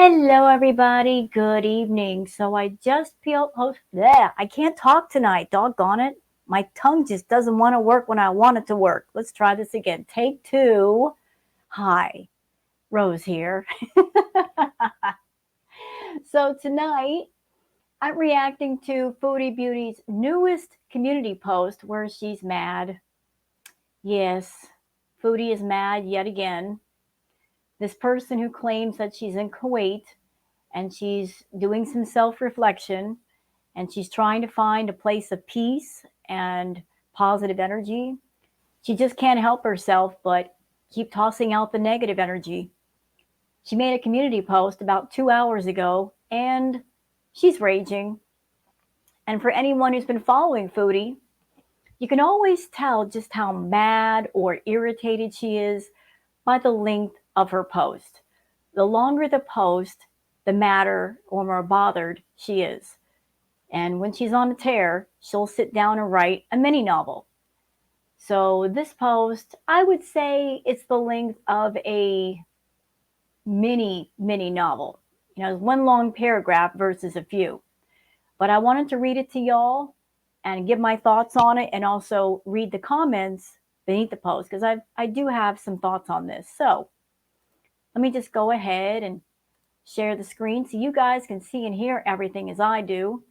Hello, everybody. Good evening. So I just I can't talk tonight. Doggone it. My tongue just doesn't want to work when I want it to work. Let's try this again. Take two. Hi, Rose here. So tonight I'm reacting to Foodie Beauty's newest community post where she's mad. Yes, Foodie is mad yet again. This person who claims that she's in Kuwait and she's doing some self reflection and she's trying to find a place of peace and positive energy. She just can't help herself but keep tossing out the negative energy. She made a community post about 2 hours ago and she's raging. And for anyone who's been following Foodie, you can always tell just how mad or irritated she is by the length of her post. The longer the post, the madder or more bothered she is. And when she's on a tear, she'll sit down and write a mini novel. So this post, I would say it's the length of a mini novel. One long paragraph versus a few. But I wanted to read it to y'all and give my thoughts on it and also read the comments beneath the post because I do have some thoughts on this. So let me just go ahead and share the screen so you guys can see and hear everything as I do.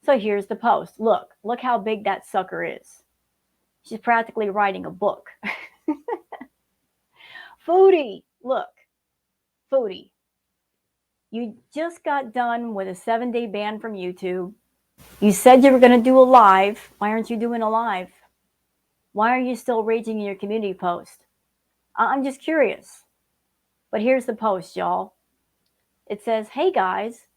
So here's the post. Look how big that sucker is. She's practically writing a book. Foodie, look, Foodie. You just got done with a 7-day ban from YouTube. You said you were going to do a live. Why aren't you doing a live? Why are you still raging in your community post? I'm just curious. But here's the post, y'all. It says, hey guys,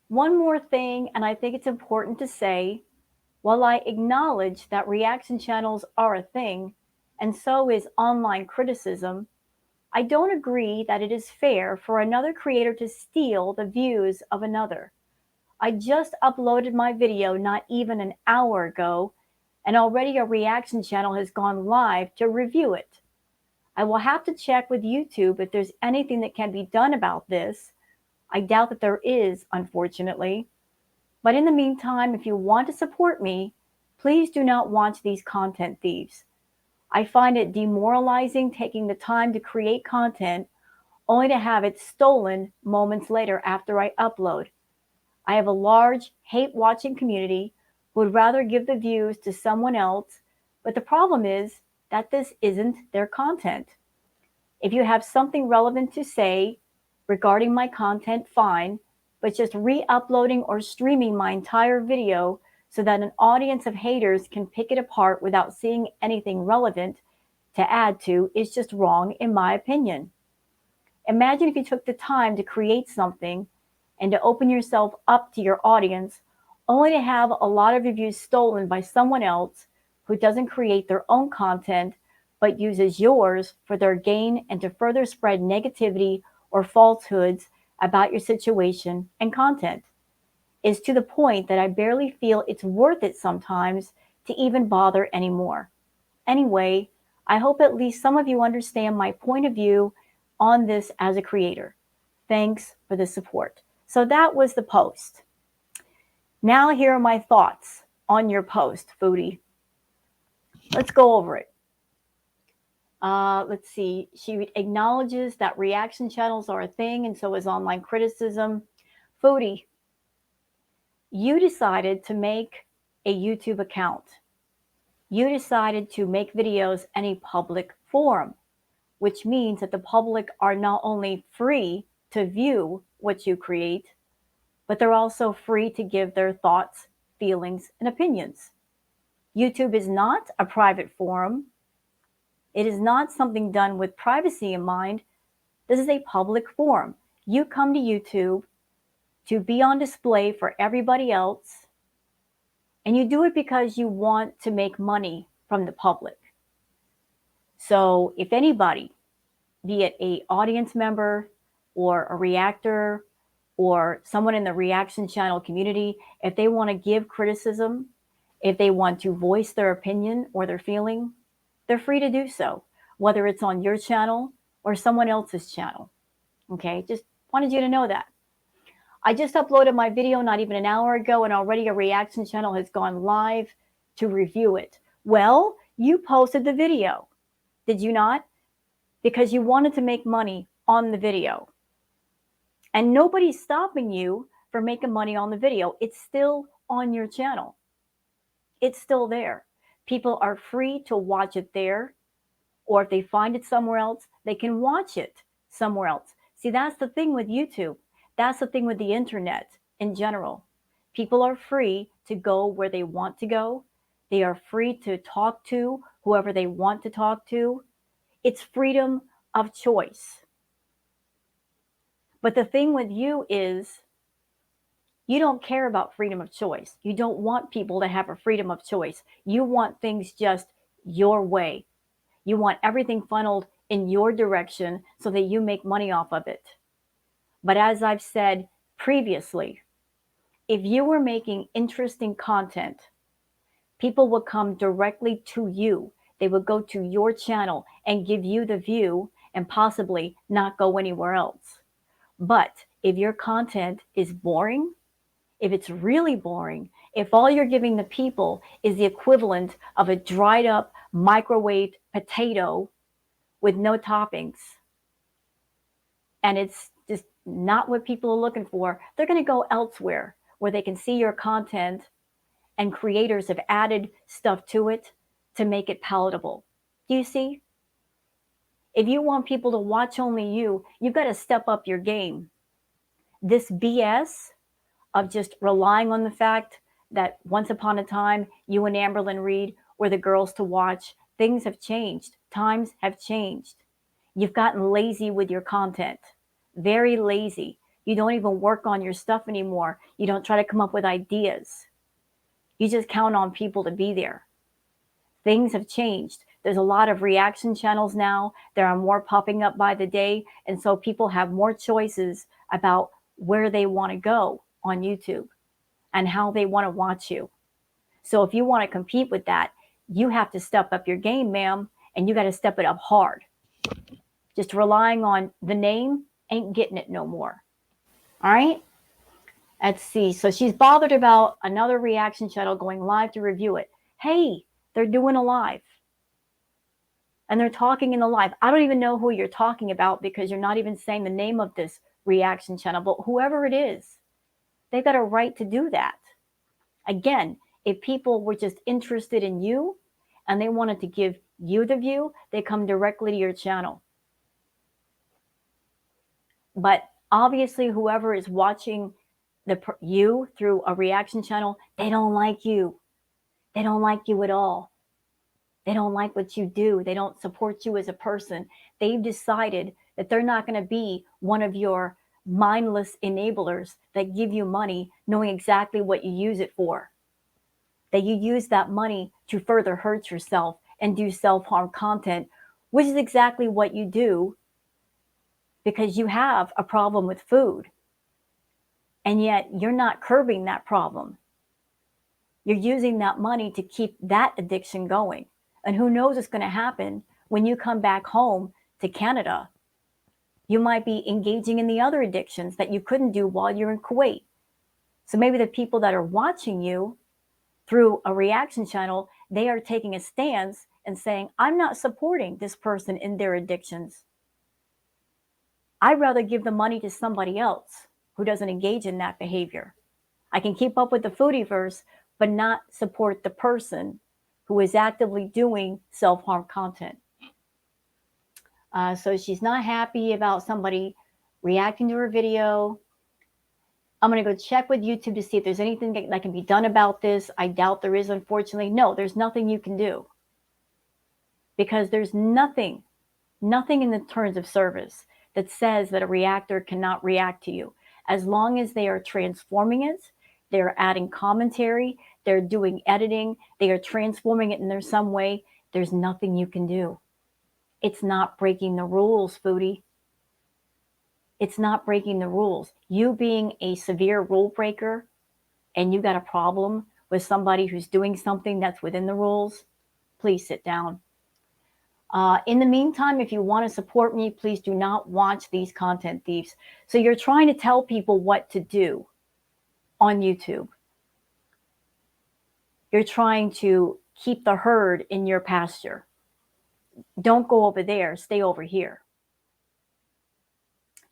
one more thing, and I think it's important to say. While I acknowledge that reaction channels are a thing, and so is online criticism, I don't agree that it is fair for another creator to steal the views of another. I just uploaded my video not even an hour ago, and already a reaction channel has gone live to review it. I will have to check with YouTube if there's anything that can be done about this. I doubt that there is, unfortunately. But in the meantime, if you want to support me, please do not watch these content thieves. I find it demoralizing taking the time to create content only to have it stolen moments later after I upload. I have a large hate-watching community who would rather give the views to someone else, but the problem is that this isn't their content. If you have something relevant to say regarding my content, fine, but just re-uploading or streaming my entire video so that an audience of haters can pick it apart without seeing anything relevant to add to is just wrong in my opinion. Imagine if you took the time to create something and to open yourself up to your audience only to have a lot of your views stolen by someone else who doesn't create their own content but uses yours for their gain and to further spread negativity or falsehoods about your situation and content. Is to the point that I barely feel it's worth it sometimes to even bother anymore. Anyway, I hope at least some of you understand my point of view on this as a creator. Thanks for the support. So that was the post. Now here are my thoughts on your post, Foodie. Let's go over it. Let's see. She acknowledges that reaction channels are a thing and so is online criticism. Foodie, you decided to make a YouTube account. You decided to make videos in a public forum, which means that the public are not only free to view what you create, but they're also free to give their thoughts, feelings, and opinions. YouTube is not a private forum. It is not something done with privacy in mind. This is a public forum. You come to YouTube to be on display for everybody else, and you do it because you want to make money from the public. So if anybody, be it an audience member or a reactor or someone in the reaction channel community, if they want to give criticism, if they want to voice their opinion or their feeling, they're free to do so, whether it's on your channel or someone else's channel. Okay, just Wanted you to know that. I just uploaded my video not even an hour ago, and already a reaction channel has gone live to review it. Well, you posted the video, did you not? Because you wanted to make money on the video. And nobody's stopping you from making money on the video. It's still on your channel. It's still there. People are free to watch it there, or if they find it somewhere else, they can watch it somewhere else. See, that's the thing with YouTube. That's the thing with the internet in general. People are free to go where they want to go. They are free to talk to whoever they want to talk to. It's freedom of choice. But the thing with you is you don't care about freedom of choice. You don't want people to have a freedom of choice. You want things just your way. You want everything funneled in your direction so that you make money off of it. But as I've said previously, if you were making interesting content, people would come directly to you. They would go to your channel and give you the view and possibly not go anywhere else. But if your content is boring, if it's really boring, if all you're giving the people is the equivalent of a dried up microwaved potato with no toppings, and it's just not what people are looking for, they're going to go elsewhere where they can see your content and creators have added stuff to it to make it palatable. Do you see? If you want people to watch only you, you've got to step up your game. This BS of just relying on the fact that once upon a time you and Amberlyn Reed were the girls to watch, things have changed. Times have changed. You've gotten lazy with your content, very lazy. You don't even work on your stuff anymore. You don't try to come up with ideas. You just count on people to be there. Things have changed. There's a lot of reaction channels now. There are more popping up by the day. And so people have more choices about where they want to go on YouTube and how they want to watch you. So if you want to compete with that, you have to step up your game, ma'am, and you got to step it up hard. Just relying on the name ain't getting it no more. All right? Let's see. So she's bothered about another reaction channel going live to review it. Hey, they're doing a live. And they're talking in the live. I don't even know who you're talking about because you're not even saying the name of this reaction channel. But whoever it is, they've got a right to do that. Again, if people were just interested in you and they wanted to give you the view, they come directly to your channel. But obviously, whoever is watching you through a reaction channel, they don't like you. They don't like you at all. They don't like what you do. They don't support you as a person. They've decided that they're not going to be one of your mindless enablers that give you money knowing exactly what you use it for. That you use that money to further hurt yourself and do self-harm content, which is exactly what you do because you have a problem with food. And yet you're not curbing that problem. You're using that money to keep that addiction going. And who knows what's going to happen when you come back home to Canada. You might be engaging in the other addictions that you couldn't do while you're in Kuwait. So maybe the people that are watching you through a reaction channel, they are taking a stance and saying, I'm not supporting this person in their addictions. I'd rather give the money to somebody else who doesn't engage in that behavior. I can keep up with the foodieverse, but not support the person who is actively doing self-harm content. So she's not happy about somebody reacting to her video. I'm going to go check with YouTube to see if there's anything that can be done about this. I doubt there is, unfortunately. No, there's nothing you can do. Because there's nothing in the terms of service that says that a reactor cannot react to you. As long as they are transforming it, they're adding commentary, they're doing editing, they are transforming it in some way, there's nothing you can do. It's not breaking the rules, Foodie. It's not breaking the rules. You being a severe rule breaker and you got a problem with somebody who's doing something that's within the rules, please sit down. In the meantime, if you want to support me, please do not watch these content thieves. So you're trying to tell people what to do on YouTube. You're trying to keep the herd in your pasture. Don't go over there, stay over here.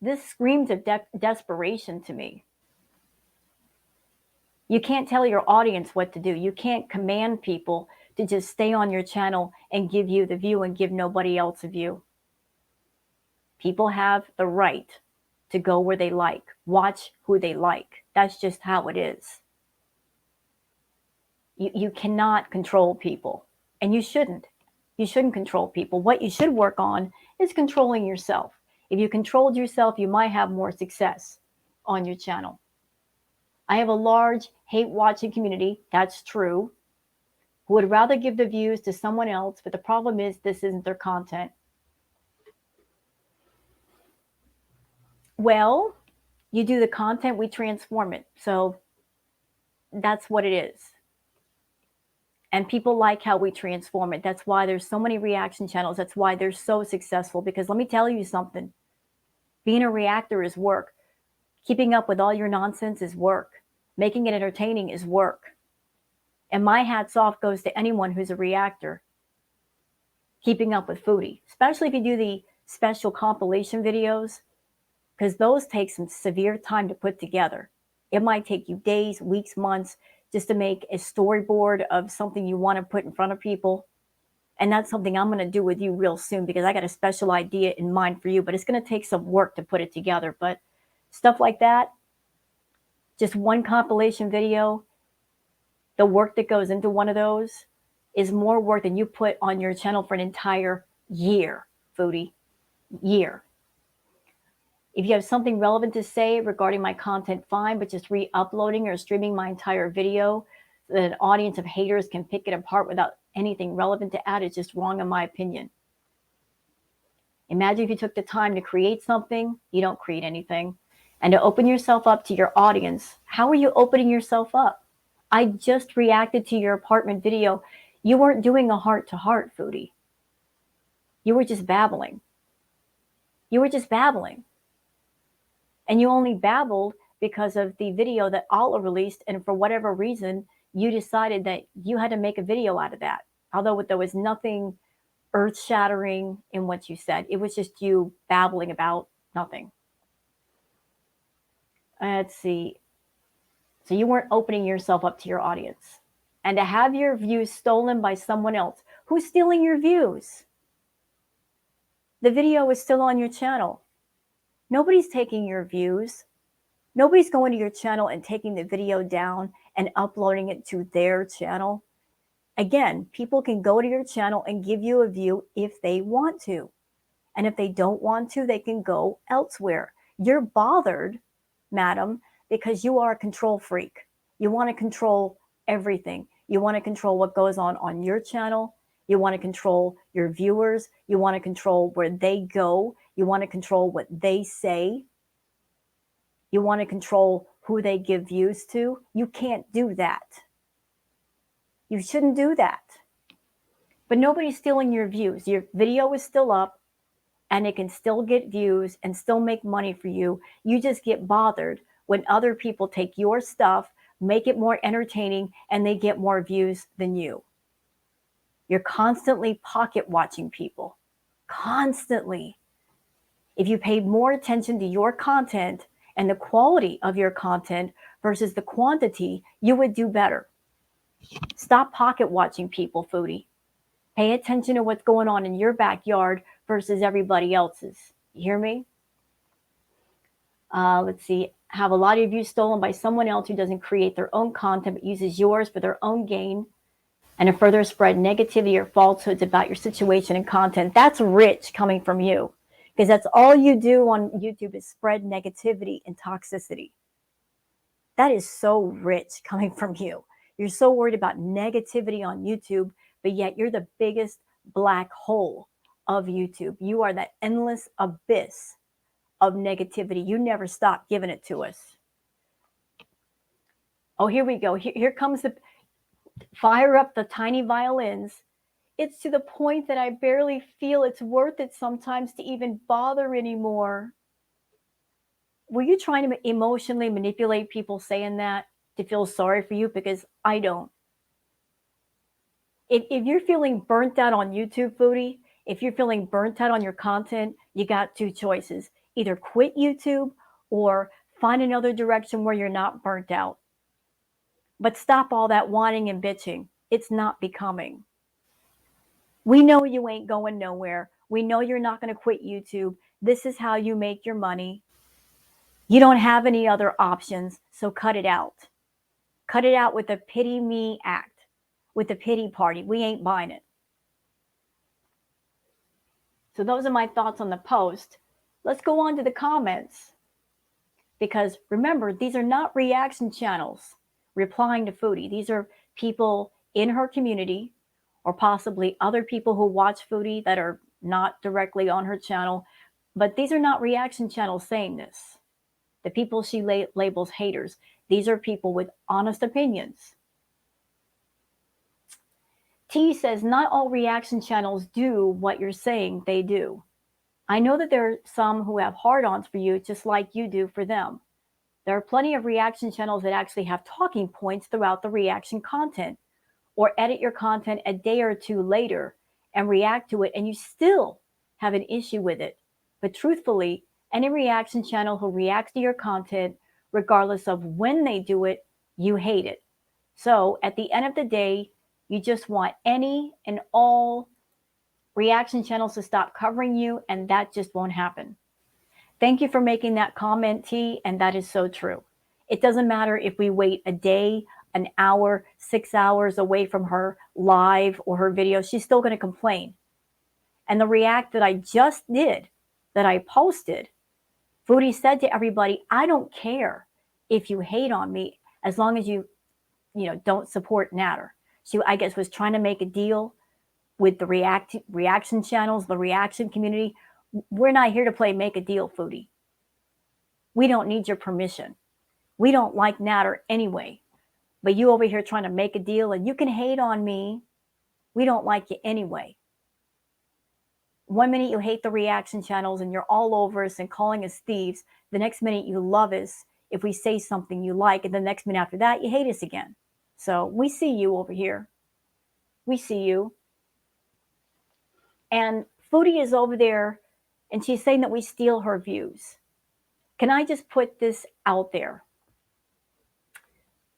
This screams of desperation to me. You can't tell your audience what to do. You can't command people to just stay on your channel and give you the view and give nobody else a view. People have the right to go where they like, watch who they like. That's just how it is. You cannot control people, and you shouldn't. You shouldn't control people. What you should work on is controlling yourself. If you controlled yourself, you might have more success on your channel. I have a large hate-watching community, that's true, who would rather give the views to someone else, but the problem is this isn't their content. Well, you do the content, we transform it. So that's what it is. And people like how we transform it. That's why there's so many reaction channels. That's why they're so successful. Because let me tell you something. Being a reactor is work. Keeping up with all your nonsense is work. Making it entertaining is work. And my hats off goes to anyone who's a reactor. Keeping up with Foodie. Especially if you do the special compilation videos. Because those take some severe time to put together. It might take you days, weeks, months just to make a storyboard of something you want to put in front of people. And that's something I'm going to do with you real soon because I got a special idea in mind for you, but it's going to take some work to put it together. But stuff like that, just one compilation video, the work that goes into one of those is more work than you put on your channel for an entire year, Foodie, year. If you have something relevant to say regarding my content, fine, but just re-uploading or streaming my entire video so that an audience of haters can pick it apart without anything relevant to add is just wrong in my opinion. Imagine if you took the time to create something, you don't create anything, and to open yourself up to your audience. How are you opening yourself up? I just reacted to your apartment video. You weren't doing a heart-to-heart, Foodie. You were just babbling. You were just babbling. And you only babbled because of the video that Allah released, and for whatever reason, you decided that you had to make a video out of that. Although there was nothing earth-shattering in what you said. It was just you babbling about nothing. Let's see. So you weren't opening yourself up to your audience. And to have your views stolen by someone else. Who's stealing your views? The video is still on your channel. Nobody's taking your views. Nobody's going to your channel and taking the video down and uploading it to their channel. Again, people can go to your channel and give you a view if they want to. And if they don't want to, they can go elsewhere. You're bothered, madam, because you are a control freak. You want to control everything. You want to control what goes on your channel. You want to control your viewers. You want to control where they go. You want to control what they say. You want to control who they give views to. You can't do that. You shouldn't do that. But nobody's stealing your views. Your video is still up and it can still get views and still make money for you. You just get bothered when other people take your stuff, make it more entertaining, and they get more views than you. You're constantly pocket watching people. Constantly. If you paid more attention to your content and the quality of your content versus the quantity, you would do better. Stop pocket watching people, Foodie. Pay attention to what's going on in your backyard versus everybody else's. You hear me? Let's see. Have a lot of views stolen by someone else who doesn't create their own content but uses yours for their own gain, and to further spread negativity or falsehoods about your situation and content. That's rich coming from you, because that's all you do on YouTube is spread negativity and toxicity. That is so rich coming from you. You're so worried about negativity on YouTube, but yet you're the biggest black hole of YouTube. You are that endless abyss of negativity. You never stop giving it to us. Oh, here we go. Here comes the fire up the tiny violins. It's to the point that I barely feel it's worth it sometimes to even bother anymore. Were you trying to emotionally manipulate people saying that to feel sorry for you? Because I don't. If you're feeling burnt out on YouTube, Foodie, if you're feeling burnt out on your content, you got two choices. Either quit YouTube or find another direction where you're not burnt out. But stop all that whining and bitching. It's not becoming. We know you ain't going nowhere. We know you're not going to quit YouTube. This is how you make your money. You don't have any other options, so cut it out. Cut it out with the pity me act, with the pity party. We ain't buying it. So those are my thoughts on the post. Let's go on to the comments. Because remember, these are not reaction channels replying to Foodie. These are people in her community or possibly other people who watch Foodie that are not directly on her channel. But these are not reaction channels saying this. The people she labels haters. These are people with honest opinions. T says, not all reaction channels do what you're saying they do. I know that there are some who have hard-ons for you just like you do for them. There are plenty of reaction channels that actually have talking points throughout the reaction content, or edit your content a day or two later and react to it, and you still have an issue with it. But truthfully, any reaction channel who reacts to your content, regardless of when they do it, you hate it. So at the end of the day, you just want any and all reaction channels to stop covering you, and that just won't happen. Thank you for making that comment, T, and that is so true. It doesn't matter if we wait a day, an hour, 6 hours away from her live or her video, she's still going to complain. And the react that I just did, that I posted, Foodie said to everybody, I don't care if you hate on me as long as you don't support Natter. She, I guess, was trying to make a deal with the reaction channels, the reaction community. We're not here to play make a deal, Foodie. We don't need your permission. We don't like Natter anyway. But you over here trying to make a deal, and you can hate on me. We don't like you anyway. One minute you hate the reaction channels and you're all over us and calling us thieves. The next minute you love us if we say something you like. And the next minute after that, you hate us again. So we see you over here. We see you. And Foodie is over there and she's saying that we steal her views. Can I just put this out there?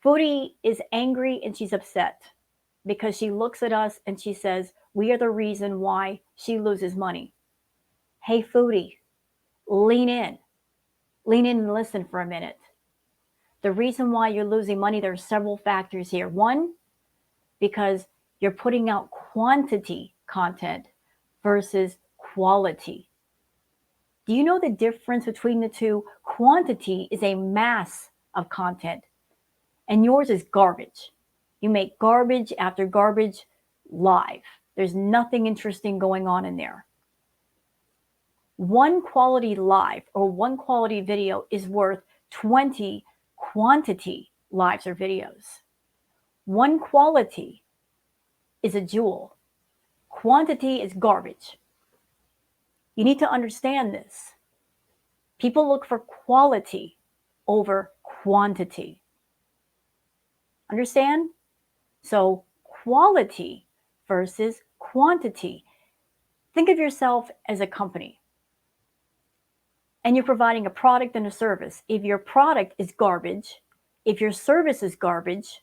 Foodie is angry and she's upset because she looks at us and she says, we are the reason why she loses money. Hey, Foodie, lean in. Lean in and listen for a minute. The reason why you're losing money, there are several factors here. One, because you're putting out quantity content versus quality. Do you know the difference between the two? Quantity is a mass of content, and yours is garbage. You make garbage after garbage live. There's nothing interesting going on in there. One quality live or one quality video is worth 20 quantity lives or videos. One quality is a jewel. Quantity is garbage. You need to understand this. People look for quality over quantity. Understand? So quality versus quantity. Think of yourself as a company and you're providing a product and a service. If your product is garbage, if your service is garbage,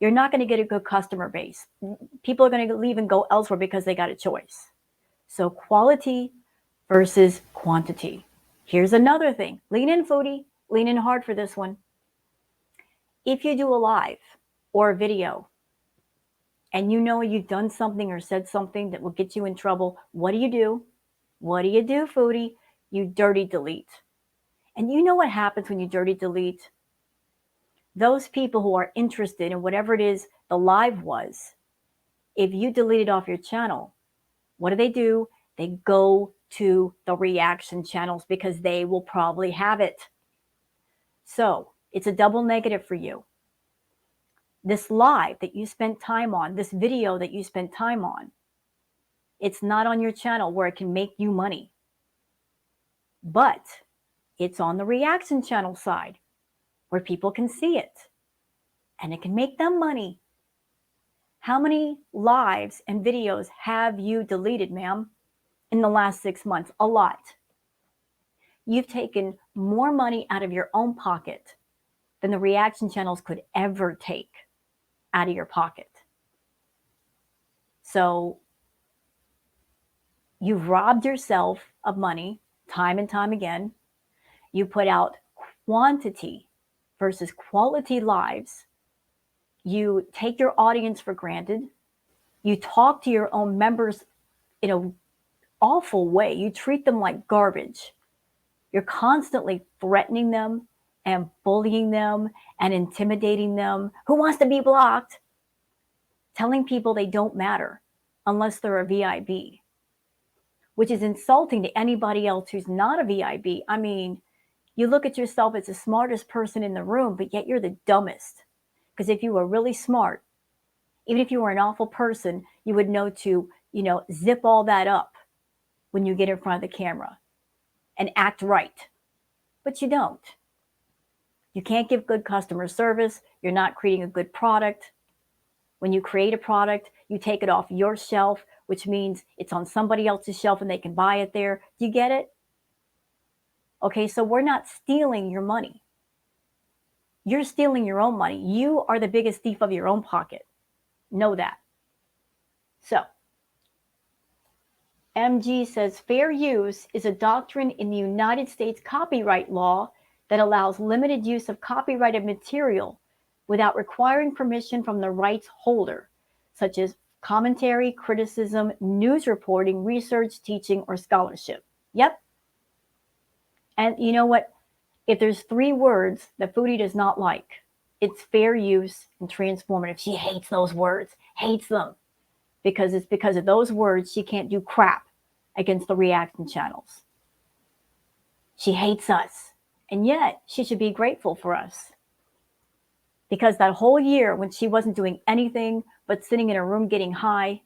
you're not going to get a good customer base. People are going to leave and go elsewhere because they got a choice. So quality versus quantity. Here's another thing. Lean in, Foodie. Lean in hard for this one. If you do a live or a video and you know you've done something or said something that will get you in trouble, what do? What do you do, Foodie? You dirty delete. And you know what happens when you dirty delete? Those people who are interested in whatever it is the live was, if you delete it off your channel, what do? They go to the reaction channels because they will probably have it. So it's a double negative for you. This live that you spent time on, this video that you spent time on, It's not on your channel where it can make you money. But it's on the reaction channel side where people can see it and it can make them money. How many lives and videos have you deleted, ma'am, in the last 6 months? A lot. You've taken more money out of your own pocket than the reaction channels could ever take out of your pocket. So you've robbed yourself of money time and time again. You put out quantity versus quality lives. You take your audience for granted. You talk to your own members in an awful way. You treat them like garbage. You're constantly threatening them and bullying them and intimidating them. Who wants to be blocked? Telling people they don't matter unless they're a VIB, which is insulting to anybody else who's not a VIB. I mean, you look at yourself as the smartest person in the room, but yet you're the dumbest. Because if you were really smart, even if you were an awful person, you would know to, zip all that up when you get in front of the camera and act right. But you don't. You can't give good customer service. You're not creating a good product. When you create a product, you take it off your shelf, which means it's on somebody else's shelf and they can buy it there. Do you get it? Okay, so we're not stealing your money. You're stealing your own money. You are the biggest thief of your own pocket. Know that. So, MG says fair use is a doctrine in the United States copyright law that allows limited use of copyrighted material without requiring permission from the rights holder, such as commentary, criticism, news reporting, research, teaching, or scholarship. Yep. And you know what? If there's 3 words that Foodie does not like, it's fair use and transformative. She hates those words, hates them, because it's because of those words she can't do crap against the reaction channels. She hates us, and yet she should be grateful for us. Because that whole year when she wasn't doing anything but sitting in a room getting high,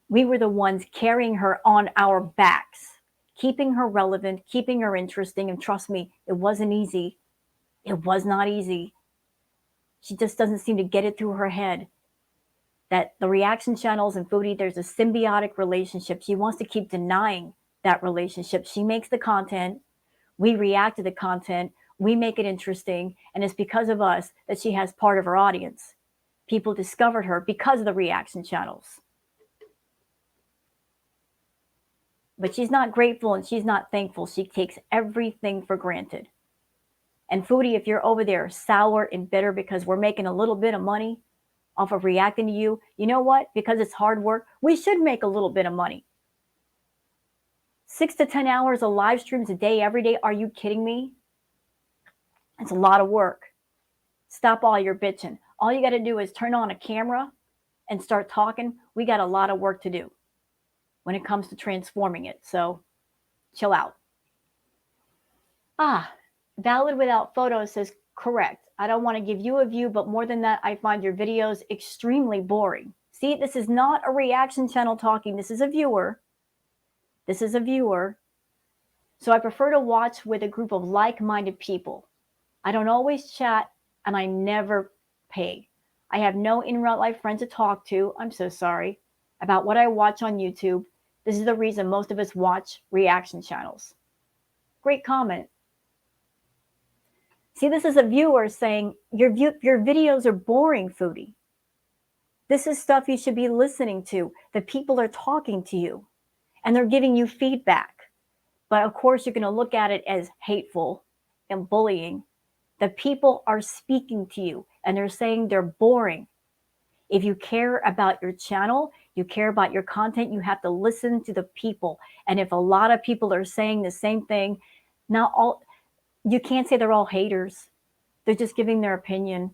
we were the ones carrying her on our backs, keeping her relevant, keeping her interesting. And trust me, it wasn't easy. It was not easy. She just doesn't seem to get it through her head that the reaction channels and Foodie, there's a symbiotic relationship. She wants to keep denying that relationship. She makes the content. We react to the content. We make it interesting. And it's because of us that she has part of her audience. People discovered her because of the reaction channels. But she's not grateful and she's not thankful. She takes everything for granted. And Foodie, if you're over there sour and bitter because we're making a little bit of money off of reacting to you, you know what? Because it's hard work, we should make a little bit of money. 6 to 10 hours of live streams a day, every day. Are you kidding me? It's a lot of work. Stop all your bitching. All you got to do is turn on a camera and start talking. We got a lot of work to do when it comes to transforming it. So chill out. Valid without photos says correct. I don't want to give you a view, but more than that, I find your videos extremely boring. See, this is not a reaction channel talking. This is a viewer. This is a viewer. So I prefer to watch with a group of like-minded people. I don't always chat and I never pay. I have no in real life friends to talk to. I'm so sorry about what I watch on YouTube. This is the reason most of us watch reaction channels. Great comment. See, this is a viewer saying, your videos are boring, Foodie. This is stuff you should be listening to. The people are talking to you and they're giving you feedback. But of course, you're going to look at it as hateful and bullying. The people are speaking to you and they're saying they're boring. If you care about your channel, you care about your content, you have to listen to the people. And if a lot of people are saying the same thing, you can't say they're all haters. They're just giving their opinion.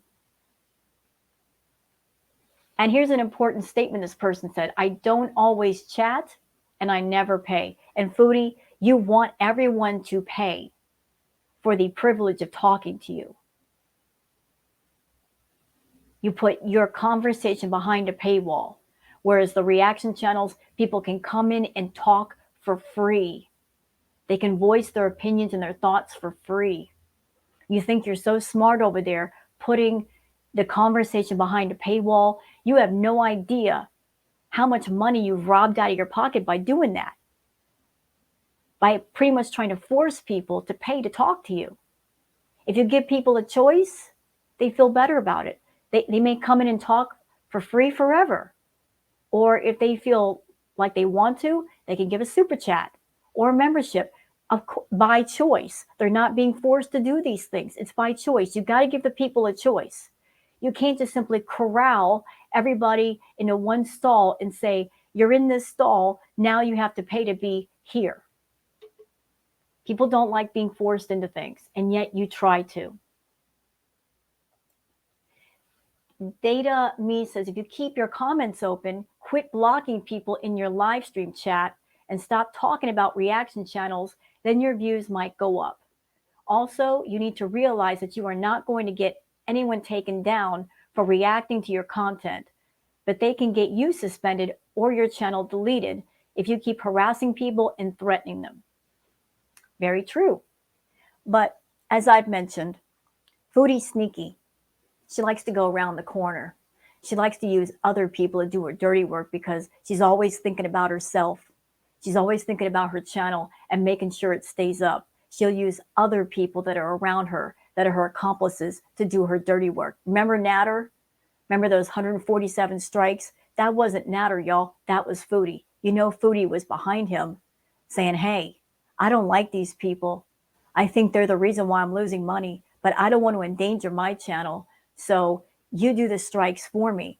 And here's an important statement this person said. I don't always chat and I never pay. And Foodie, you want everyone to pay for the privilege of talking to you. You put your conversation behind a paywall Whereas the reaction channels, people can come in and talk for free. They can voice their opinions and their thoughts for free. You think you're so smart over there putting the conversation behind a paywall. You have no idea how much money you've robbed out of your pocket by doing that. By pretty much trying to force people to pay to talk to you. If you give people a choice, they feel better about it. They may come in and talk for free forever. Or if they feel like they want to, they can give a super chat or a membership by choice. They're not being forced to do these things. It's by choice. You got to give the people a choice. You can't just simply corral everybody into one stall and say, you're in this stall, now you have to pay to be here. People don't like being forced into things, and yet you try to. Data Me says, if you keep your comments open, quit blocking people in your live stream chat, and stop talking about reaction channels, then your views might go up. Also, you need to realize that you are not going to get anyone taken down for reacting to your content, but they can get you suspended or your channel deleted if you keep harassing people and threatening them. Very true. But as I've mentioned, Foodie's sneaky. She likes to go around the corner. She likes to use other people to do her dirty work because she's always thinking about herself. She's always thinking about her channel and making sure it stays up. She'll use other people that are around her, that are her accomplices, to do her dirty work. Remember Natter? Remember those 147 strikes? That wasn't Natter, y'all. That was Foodie. You know Foodie was behind him saying, hey, I don't like these people. I think they're the reason why I'm losing money, but I don't want to endanger my channel. So you do the strikes for me.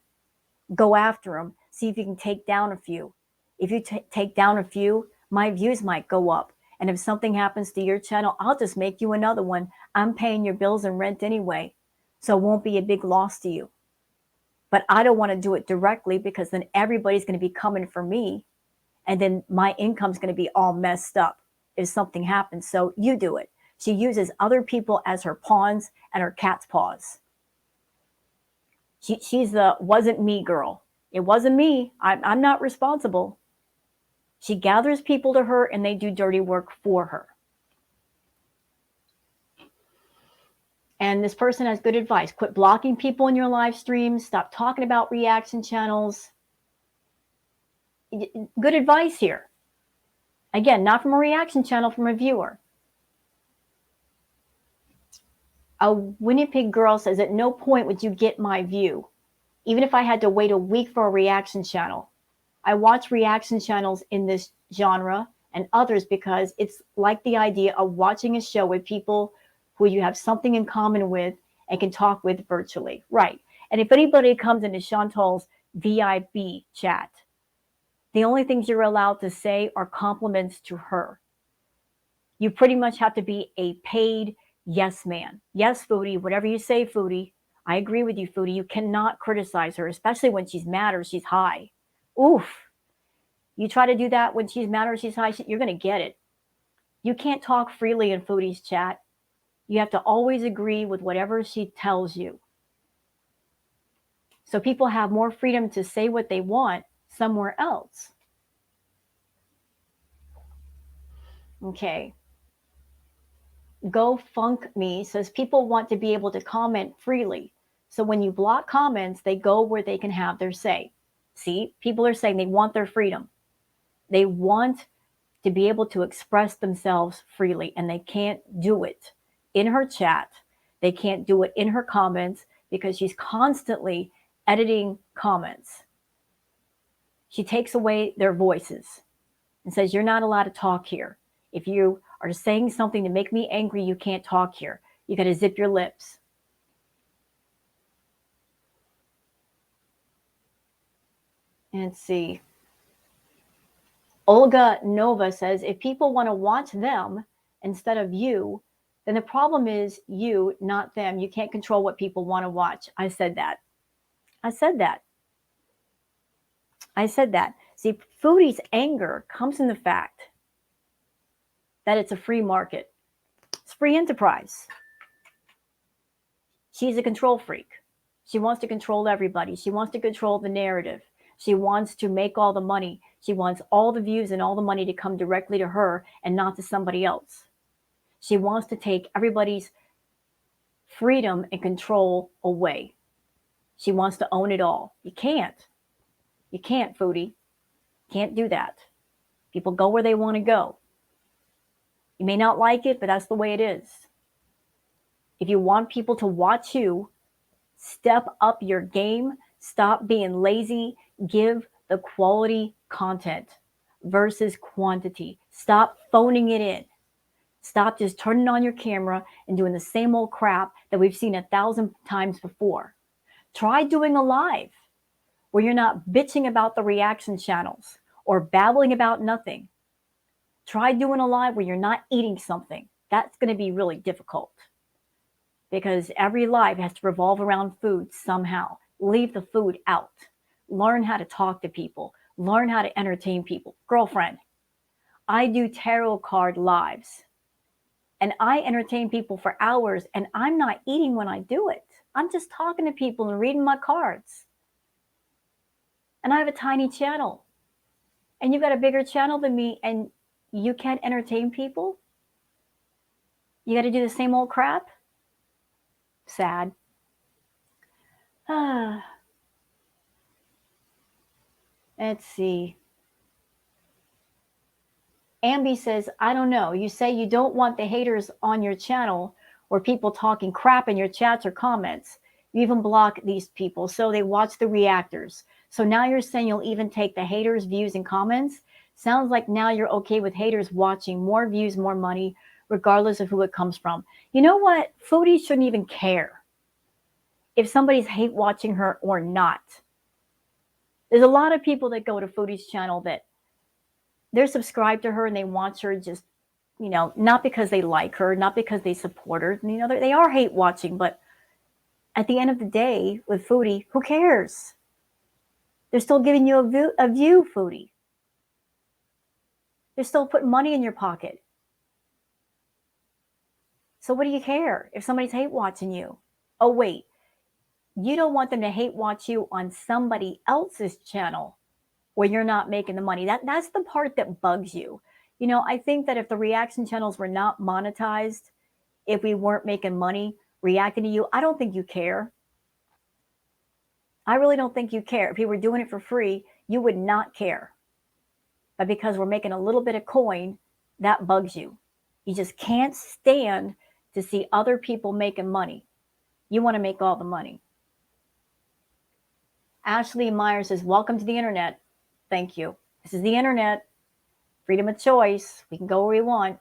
Go after them. See if you can take down a few. If you take down a few, my views might go up. And if something happens to your channel, I'll just make you another one. I'm paying your bills and rent anyway, so it won't be a big loss to you. But I don't want to do it directly because then everybody's going to be coming for me. And then my income's going to be all messed up if something happens. So you do it. She uses other people as her pawns and her cat's paws. She's the wasn't me girl. It wasn't me. I'm not responsible. She gathers people to her and they do dirty work for her. And this person has good advice. Quit blocking people in your live streams. Stop talking about reaction channels. Good advice here. Again, not from a reaction channel, from a viewer. A Winnipeg girl says, at no point would you get my view, even if I had to wait a week for a reaction channel. I watch reaction channels in this genre and others because it's like the idea of watching a show with people who you have something in common with and can talk with virtually. Right. And if anybody comes into Chantal's VIP chat, the only things you're allowed to say are compliments to her. You pretty much have to be a paid yes man. Yes, Foodie, whatever you say, Foodie. I agree with you, Foodie. You cannot criticize her, especially when she's mad or she's high. Oof. You try to do that when she's mad or she's high, you're going to get it. You can't talk freely in Foodie's chat. You have to always agree with whatever she tells you. So people have more freedom to say what they want somewhere else. Okay. Go Funk Me says people want to be able to comment freely. So when you block comments, they go where they can have their say. See, people are saying they want their freedom. They want to be able to express themselves freely, and they can't do it in her chat. They can't do it in her comments because she's constantly editing comments. She takes away their voices and says, you're not allowed to talk here. If you are saying something to make me angry, you can't talk here. You got to zip your lips. And let's see. Olga Nova says, if people want to watch them instead of you, then the problem is you, not them. You can't control what people want to watch. I said that. I said that. I said that. See, Foodie's anger comes from the fact that it's a free market. It's free enterprise. She's a control freak. She wants to control everybody. She wants to control the narrative. She wants to make all the money. She wants all the views and all the money to come directly to her and not to somebody else. She wants to take everybody's freedom and control away. She wants to own it all. You can't. You can't, Foodie. Can't do that. People go where they want to go. You may not like it, but that's the way it is. If you want people to watch you, step up your game. Stop being lazy. Give the quality content versus quantity. Stop phoning it in. Stop just turning on your camera and doing the same old crap that we've seen 1,000 times before. Try doing a live where you're not bitching about the reaction channels or babbling about nothing. Try doing a live where you're not eating something. That's going to be really difficult because every live has to revolve around food somehow. Leave the food out. Learn how to talk to people. Learn how to entertain people. Girlfriend, I do tarot card lives and I entertain people for hours and I'm not eating when I do it. I'm just talking to people and reading my cards. And I have a tiny channel. And you've got a bigger channel than me and you can't entertain people? You got to do the same old crap? Sad. Let's see. Ambi says, I don't know. You say you don't want the haters on your channel or people talking crap in your chats or comments. You even block these people so they watch the reactors. So now you're saying you'll even take the haters' views and comments? Sounds like now you're okay with haters watching. More views, more money, regardless of who it comes from. You know what? Foodies shouldn't even care if somebody's hate watching her or not. There's a lot of people that go to Foodie's channel that they're subscribed to her and they watch her just, not because they like her, not because they support her. They are hate watching, but at the end of the day with Foodie, who cares? They're still giving you a view, Foodie. They're still putting money in your pocket. So what do you care if somebody's hate watching you? Oh, wait. You don't want them to hate watch you on somebody else's channel where you're not making the money. That's the part that bugs you. I think that if the reaction channels were not monetized, if we weren't making money reacting to you, I don't think you care. I really don't think you care. If you were doing it for free, you would not care. But because we're making a little bit of coin, that bugs you. You just can't stand to see other people making money. You want to make all the money. Ashley Meyer says, welcome to the internet. Thank you. This is the internet. Freedom of choice. We can go where we want.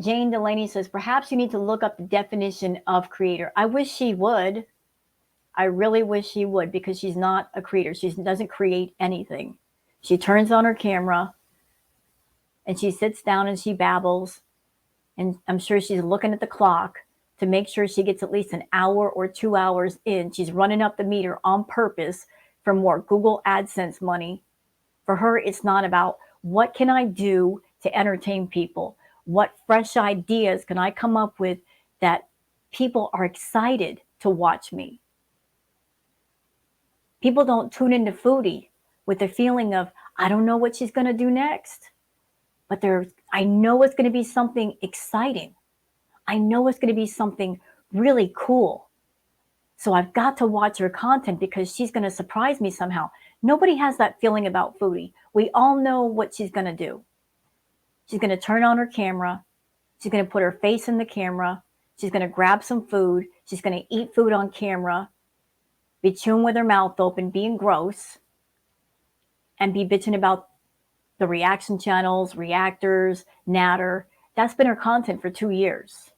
Jane Delaney says, perhaps you need to look up the definition of creator. I wish she would. I really wish she would because she's not a creator. She doesn't create anything. She turns on her camera and she sits down and she babbles. And I'm sure she's looking at the clock to make sure she gets at least an hour or 2 hours in. She's running up the meter on purpose for more Google AdSense money. For her, it's not about what can I do to entertain people? What fresh ideas can I come up with that people are excited to watch me? People don't tune into Foodie with the feeling of, I don't know what she's going to do next, but I know it's going to be something exciting. I know it's going to be something really cool. So I've got to watch her content because she's going to surprise me somehow. Nobody has that feeling about Foodie. We all know what she's going to do. She's going to turn on her camera. She's going to put her face in the camera. She's going to grab some food. She's going to eat food on camera, be chewing with her mouth open, being gross, and be bitching about the reaction channels, reactors, natter. That's been her content for 2 years.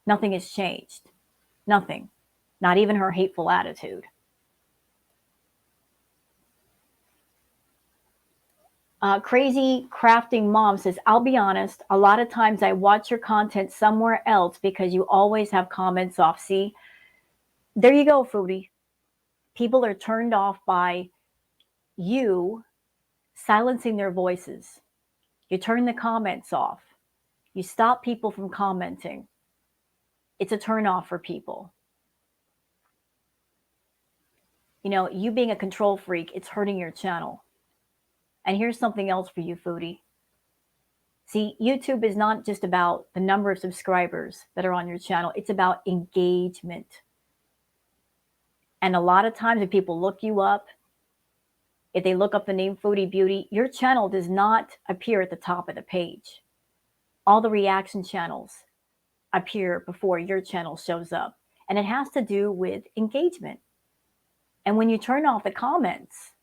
Nothing has changed. Nothing. Not even her hateful attitude. Crazy Crafting Mom says, I'll be honest, a lot of times I watch your content somewhere else because you always have comments off. See, there you go, Foodie. People are turned off by you silencing their voices. You turn the comments off. You stop people from commenting. It's a turn off for people. You being a control freak, it's hurting your channel. And here's something else for you, Foodie. See, YouTube is not just about the number of subscribers that are on your channel. It's about engagement. And a lot of times when people look you up, if they look up the name Foodie Beauty, your channel does not appear at the top of the page. All the reaction channels appear before your channel shows up. And it has to do with engagement. And when you turn off the comments,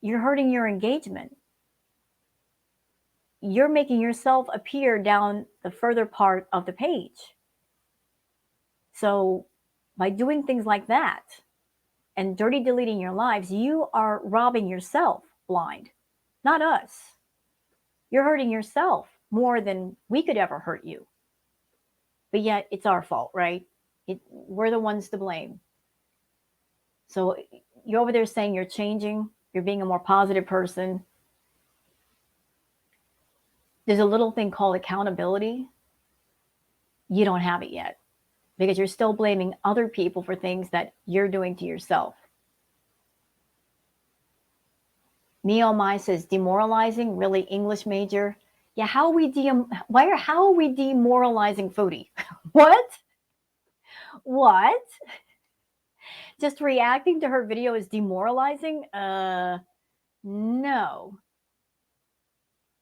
you're hurting your engagement. You're making yourself appear down the further part of the page. So by doing things like that and dirty deleting your lives, you are robbing yourself blind, not us. You're hurting yourself more than we could ever hurt you. But yet it's our fault, right? We're the ones to blame. So you're over there saying you're changing, you're being a more positive person. There's a little thing called accountability. You don't have it yet because you're still blaming other people for things that you're doing to yourself. Neo Mai says, demoralizing, really English major. Yeah, how are we demoralizing Foodie? What? What? Just reacting to her video is demoralizing? No.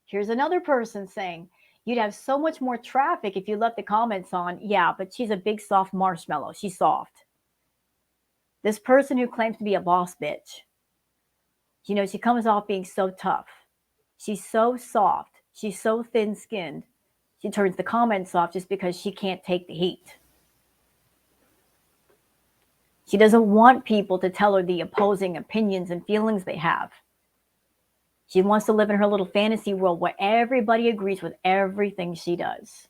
Here's another person saying, you'd have so much more traffic if you left the comments on. Yeah, but she's a big soft marshmallow. She's soft. This person who claims to be a boss bitch, she comes off being so tough. She's so soft. She's so thin-skinned. She turns the comments off just because she can't take the heat. She doesn't want people to tell her the opposing opinions and feelings they have. She wants to live in her little fantasy world where everybody agrees with everything she does.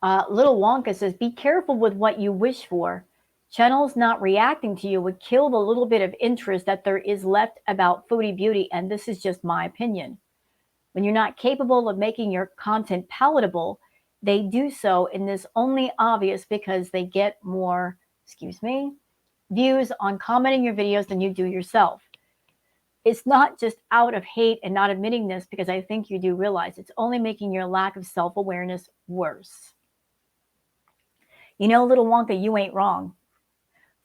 Little Wonka says, be careful with what you wish for. Channels not reacting to you would kill the little bit of interest that there is left about Foodie Beauty, and this is just my opinion. When you're not capable of making your content palatable, they do so, and this only obvious because they get more, views on commenting your videos than you do yourself. It's not just out of hate and not admitting this because I think you do realize it's only making your lack of self-awareness worse. Little Wonka, you ain't wrong.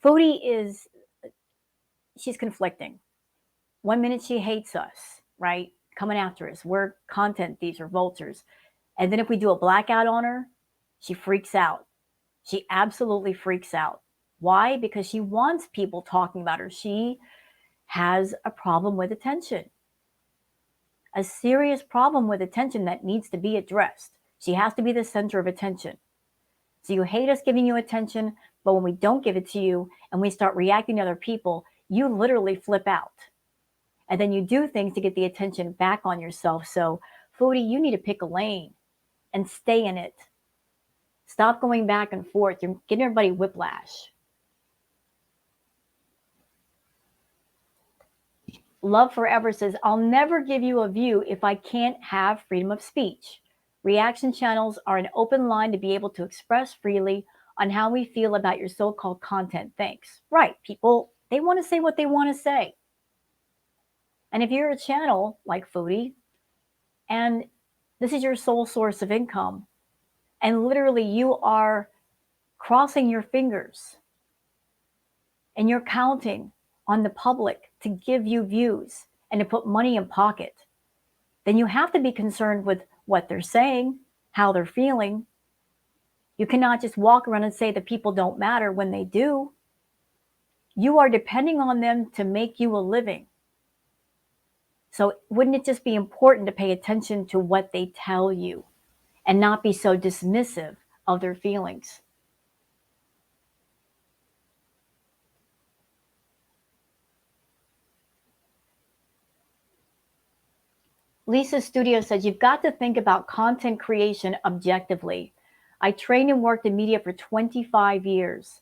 Foodie she's conflicting. One minute she hates us, right? Coming after us. We're content thieves or vultures. And then if we do a blackout on her, she freaks out. She absolutely freaks out. Why? Because she wants people talking about her. She has a problem with attention. A serious problem with attention that needs to be addressed. She has to be the center of attention. So you hate us giving you attention, but when we don't give it to you and we start reacting to other people, you literally flip out. And then you do things to get the attention back on yourself. So, Foodie, you need to pick a lane and stay in it. Stop going back and forth. You're getting everybody whiplash. Love Forever says, I'll never give you a view if I can't have freedom of speech. Reaction channels are an open line to be able to express freely on how we feel about your so-called content. Thanks. Right. People, they want to say what they want to say. And if you're a channel like Foodie, and this is your sole source of income, and literally you are crossing your fingers and you're counting on the public to give you views and to put money in pocket, then you have to be concerned with what they're saying, how they're feeling. You cannot just walk around and say that people don't matter when they do. You are depending on them to make you a living. So wouldn't it just be important to pay attention to what they tell you and not be so dismissive of their feelings? Lisa Studio says, you've got to think about content creation objectively. I trained and worked in media for 25 years,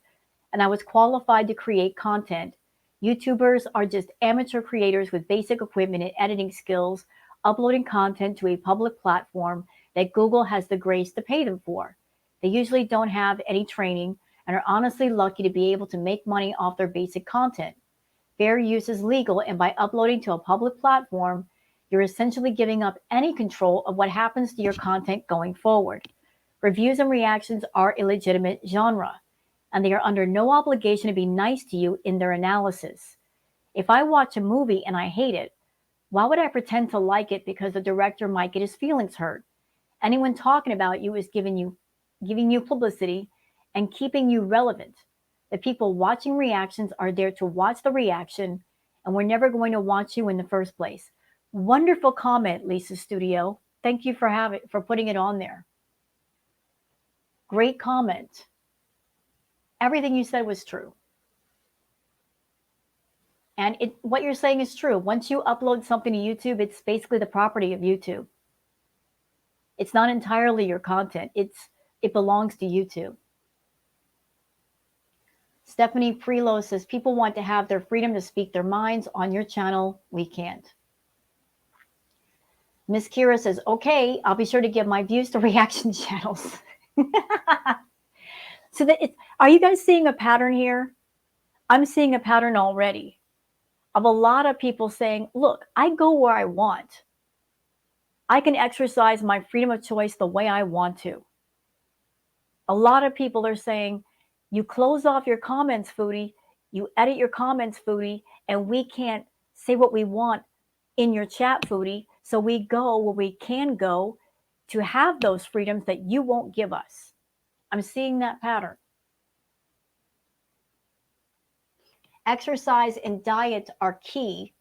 and I was qualified to create content. YouTubers are just amateur creators with basic equipment and editing skills, uploading content to a public platform that Google has the grace to pay them for. They usually don't have any training and are honestly lucky to be able to make money off their basic content. Fair use is legal, and by uploading to a public platform, you're essentially giving up any control of what happens to your content going forward. Reviews and reactions are a legitimate genre, and they are under no obligation to be nice to you in their analysis. If I watch a movie and I hate it, why would I pretend to like it because the director might get his feelings hurt? Anyone talking about you is giving you publicity and keeping you relevant. The people watching reactions are there to watch the reaction, and we're never going to watch you in the first place. Wonderful comment, Lisa Studio. Thank you for putting it on there. Great comment. Everything you said was true. And what you're saying is true. Once you upload something to YouTube, it's basically the property of YouTube. It's not entirely your content. It belongs to YouTube. Stephanie Prelo says, people want to have their freedom to speak their minds on your channel. We can't. Miss Kira says, okay, I'll be sure to give my views to reaction channels. So are you guys seeing a pattern here? I'm seeing a pattern already of a lot of people saying, look, I go where I want. I can exercise my freedom of choice the way I want to. A lot of people are saying, you close off your comments, Foodie, you edit your comments, Foodie, and we can't say what we want in your chat, Foodie, so we go where we can go to have those freedoms that you won't give us. I'm seeing that pattern. Exercise and diet are key.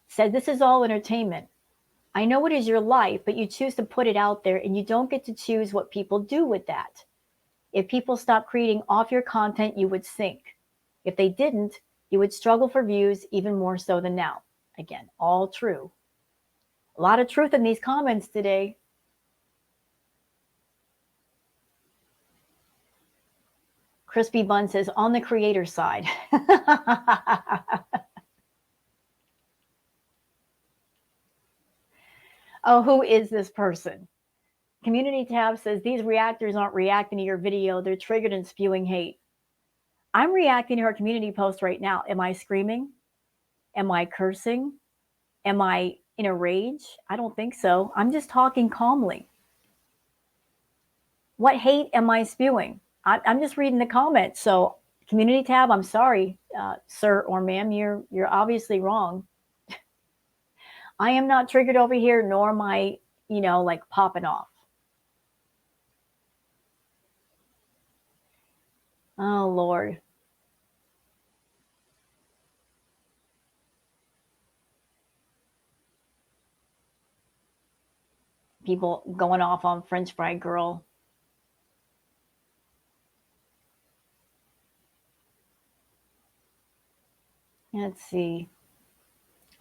Said this is all entertainment. I know it is your life, but you choose to put it out there and you don't get to choose what people do with that. If people stopped creating off your content, you would sink. If they didn't, you would struggle for views even more so than now. Again, all true. A lot of truth in these comments today. Crispy Bun says, on the creator side. Oh, who is this person? Community Tab says, these reactors aren't reacting to your video. They're triggered and spewing hate. I'm reacting to her community post right now. Am I screaming? Am I cursing? Am I in a rage? I don't think so. I'm just talking calmly. What hate am I spewing? I'm just reading the comments. So Community Tab, I'm sorry, sir or ma'am, you're obviously wrong. I am not triggered over here, nor am I, like popping off. Oh, Lord. People going off on French Fry Girl. Let's see.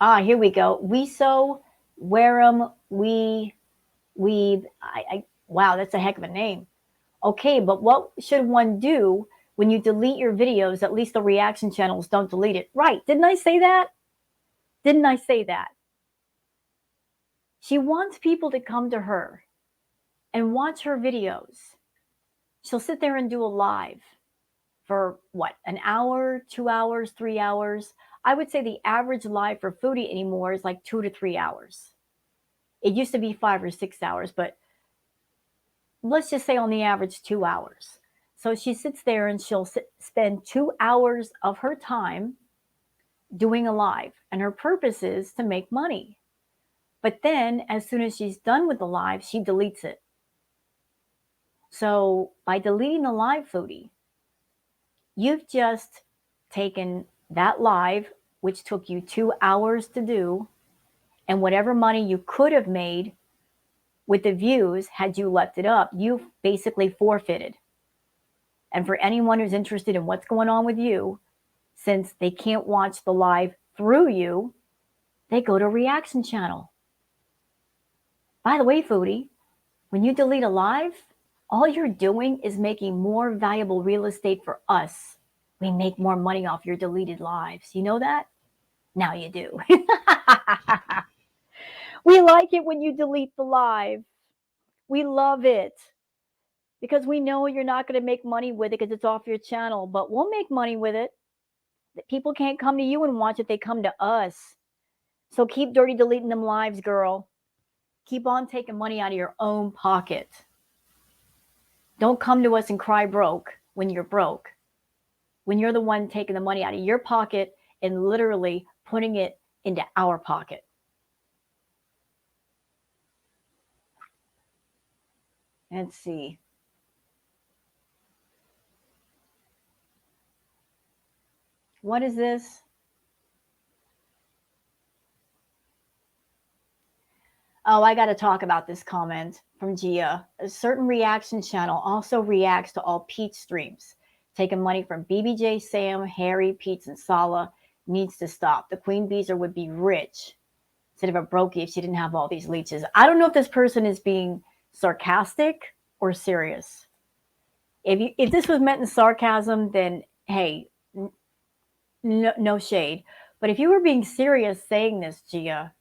Here we go. We sew, wear 'em, we weave. Wow, that's a heck of a name. Okay, but what should one do when you delete your videos? At least the reaction channels don't delete it. Right. Didn't I say that? Didn't I say that? She wants people to come to her and watch her videos. She'll sit there and do a live for what, an hour, 2 hours, 3 hours. I would say the average live for Foodie anymore is like 2 to 3 hours. It used to be 5 or 6 hours, but let's just say on the average 2 hours. So she sits there and she'll spend 2 hours of her time doing a live, and her purpose is to make money. But then as soon as she's done with the live, she deletes it. So by deleting the live, Foodie, you've just taken that live, which took you 2 hours to do, and whatever money you could have made with the views had you left it up, you've basically forfeited. And for anyone who's interested in what's going on with you, since they can't watch the live through you, they go to reaction channel. By the way, Foodie, when you delete a live, all you're doing is making more valuable real estate for us. We make more money off your deleted lives. You know that? Now you do. We like it when you delete the live. We love it. because we know you're not going to make money with it because it's off your channel, but we'll make money with it. People can't come to you and watch it. They come to us. So keep dirty deleting them lives, girl. Keep on taking money out of your own pocket. Don't come to us and cry broke when you're broke. When you're the one taking the money out of your pocket and literally putting it into our pocket. Let's see. What is this? Oh, I got to talk about this comment from Gia. A certain reaction channel also reacts to all Pete streams. Taking money from BBJ, Sam, Harry, Pete, and Sala needs to stop. The Queen Beezer would be rich instead of a brokey if she didn't have all these leeches. I don't know if this person is being sarcastic or serious. If this was meant in sarcasm, then hey, no shade. But if you were being serious saying this, Gia,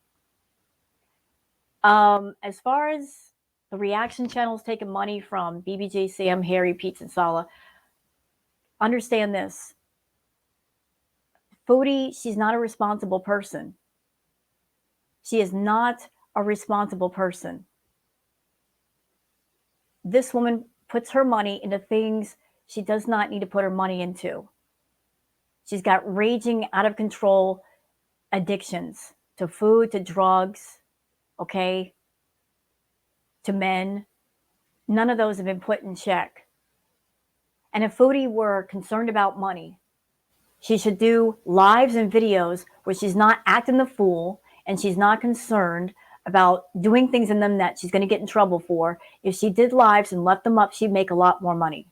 as far as the reaction channels taking money from BBJ, Sam, Harry, Pete, and Sala, understand this. Foodie, she's not a responsible person. She is not a responsible person. This woman puts her money into things she does not need to put her money into. She's got raging, out of control addictions to food, to drugs, okay, to men. None of those have been put in check. And if Foodie were concerned about money, she should do lives and videos where she's not acting the fool and she's not concerned about doing things in them that she's going to get in trouble for. If she did lives and left them up, she'd make a lot more money.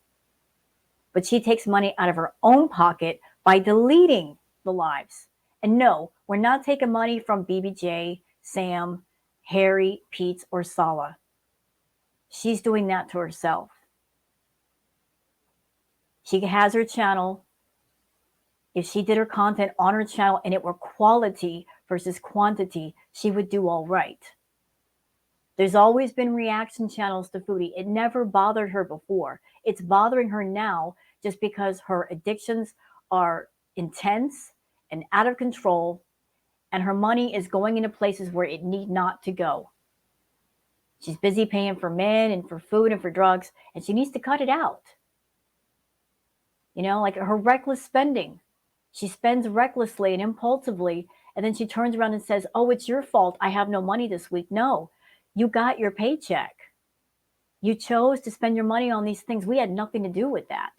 But she takes money out of her own pocket by deleting the lives. And no, we're not taking money from BBJ, Sam, Harry, Pete, or Sala. She's doing that to herself. She has her channel. If she did her content on her channel and it were quality versus quantity, she would do all right. There's always been reaction channels to Foodie. It never bothered her before. It's bothering her now just because her addictions are intense and out of control, and her money is going into places where it need not to go. She's busy paying for men and for food and for drugs, and she needs to cut it out. You know, like her reckless spending. She spends recklessly and impulsively, and then she turns around and says, oh, it's your fault. I have no money this week. No, you got your paycheck. You chose to spend your money on these things. We had nothing to do with that.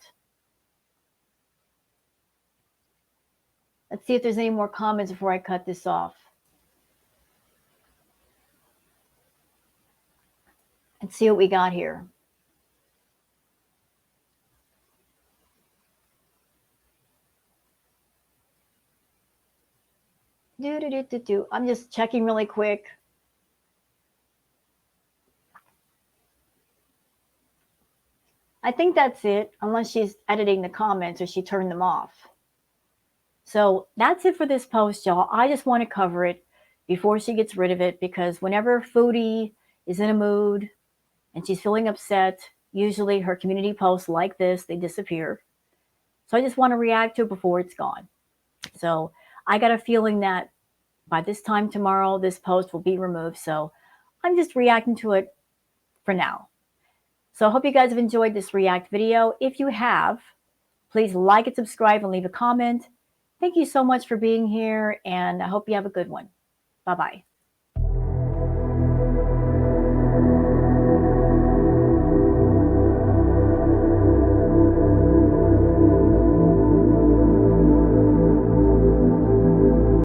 Let's see if there's any more comments before I cut this off. Let's see what we got here. I'm just checking really quick. I think that's it, unless she's editing the comments or she turned them off. So that's it for this post, y'all. I just want to cover it before she gets rid of it, because whenever Foodie is in a mood and she's feeling upset, usually her community posts like this, they disappear. So I just want to react to it before it's gone. So I got a feeling that by this time tomorrow, this post will be removed. So I'm just reacting to it for now. So I hope you guys have enjoyed this react video. If you have, please like and subscribe and leave a comment. Thank you so much for being here, and I hope you have a good one. Bye-bye.